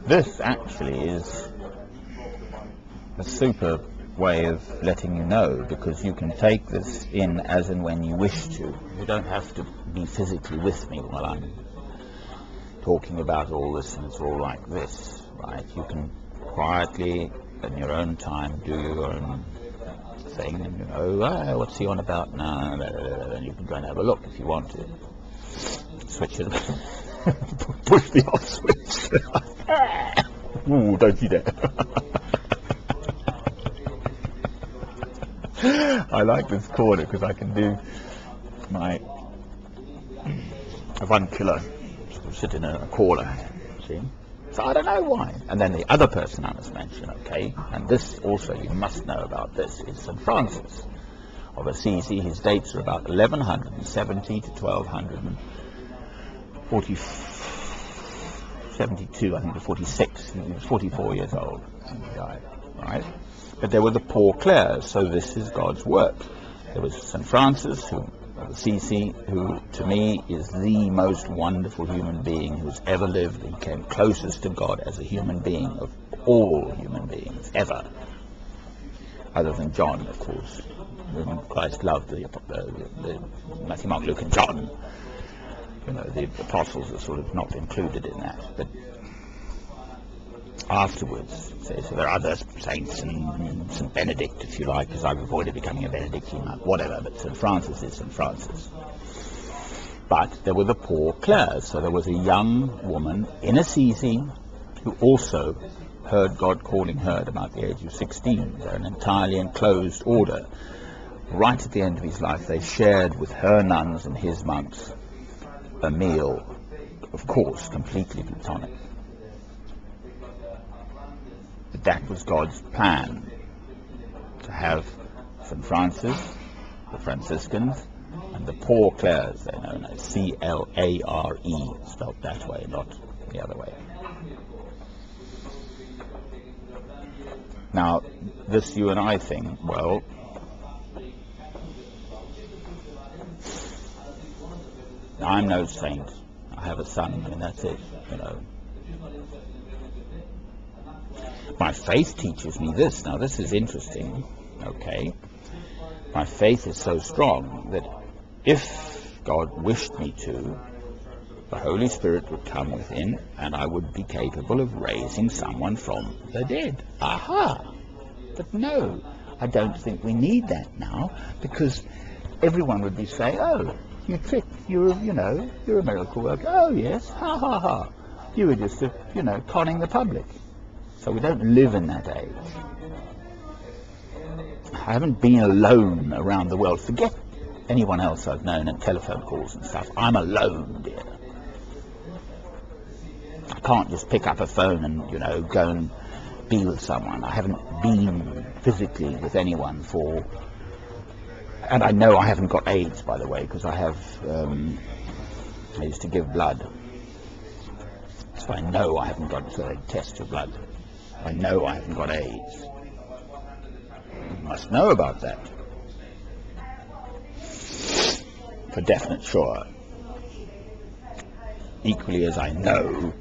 This actually is a super way of letting you know, because you can take this in as and when you wish to. You don't have to be physically with me while I'm talking about all this, and it's all like this, right? You can quietly, in your own time, do your own thing, and you know, what's he on about now? And you can go and have a look if you want to. Switch it. Push the off switch. Ooh, don't you dare. I like this corner because I can do my avuncular sort of sit in a corner, see? So I don't know why. And then the other person I must mention, okay, and this also you must know about this, is St. Francis of Assisi. His dates are about 1170 to 1272, I think, to 46. He was 44 years old when he died, right? But there were the Poor Clares, so this is God's work. There was St. Francis of Assisi, who to me is the most wonderful human being who's ever lived. He came closest to God as a human being of all human beings ever, other than John, of course. Christ loved the Matthew, Mark, Luke, and John. You know, the apostles are sort of not included in that. But afterwards, so there are other saints, and St. Benedict, if you like, because I've avoided becoming a Benedictine, whatever, but St. Francis is St. Francis. But there were the Poor Clares, so there was a young woman in Assisi who also heard God calling her at about the age of 16. They're an entirely enclosed order. Right at the end of his life, they shared with her nuns and his monks a meal, of course, completely Platonic. But that was God's plan, to have St. Francis, the Franciscans, and the Poor Clares, they're known as C-L-A-R-E, spelled that way, not the other way. Now, this you and I thing, well, I'm no saint. I have a son, and that's it, you know. My faith teaches me this. Now, this is interesting, okay? My faith is so strong that if God wished me to, the Holy Spirit would come within, and I would be capable of raising someone from the dead. Aha! But no, I don't think we need that now, because everyone would be saying, oh, you tricked, you're a miracle worker. Oh, yes, ha, ha, ha. You were just, conning the public. So we don't live in that age. I haven't been alone around the world. Forget anyone else I've known and telephone calls and stuff. I'm alone, dear. I can't just pick up a phone and, go and be with someone. I haven't been physically with anyone for... And I know I haven't got AIDS, by the way, because I have... I used to give blood. So I know I haven't got... So they test your blood. I know I haven't got AIDS. You must know about that. For definite sure. Equally as I know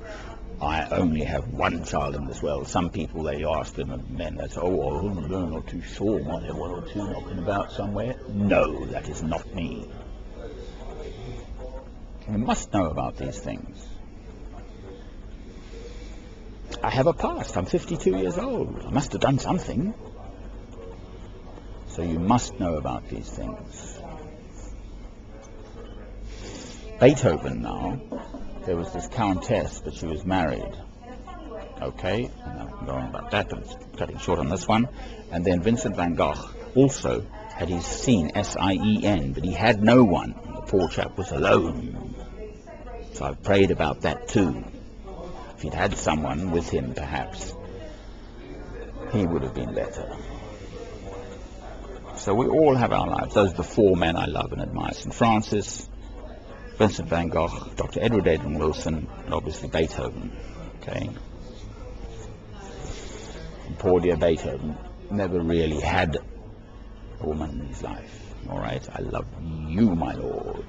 I only have one child in this world. Some people, they ask them, and men, they say, oh, well, I'm not too sure, might have one or two knocking about somewhere. No, that is not me. You must know about these things. I have a past. I'm 52 years old. I must have done something. So you must know about these things. Beethoven now, there was this countess, but she was married. Okay, and I can go on about that, but it's cutting short on this one. And then Vincent van Gogh also had his scene, S-I-E-N, but he had no one. The poor chap was alone. So I've prayed about that too. If he'd had someone with him, perhaps, he would have been better. So we all have our lives. Those are the four men I love and admire. St. Francis, Vincent van Gogh, Dr. Edward Adrian Wilson, and obviously Beethoven. Okay. And poor dear Beethoven never really had a woman in his life. All right. I love you, my lord.